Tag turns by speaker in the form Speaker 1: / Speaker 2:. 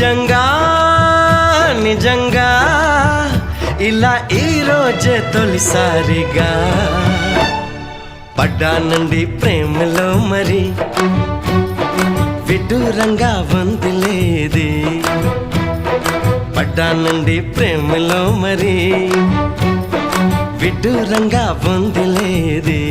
Speaker 1: నిజంగా నిజంగా ఇలా ఈ రోజే తొలిసారిగా పడ్డానండి ప్రేమలో మరి విడ్డూరంగా ఉంది లేది పడ్డానండి ప్రేమలో మరి విడ్డూరంగా ఉంది లేది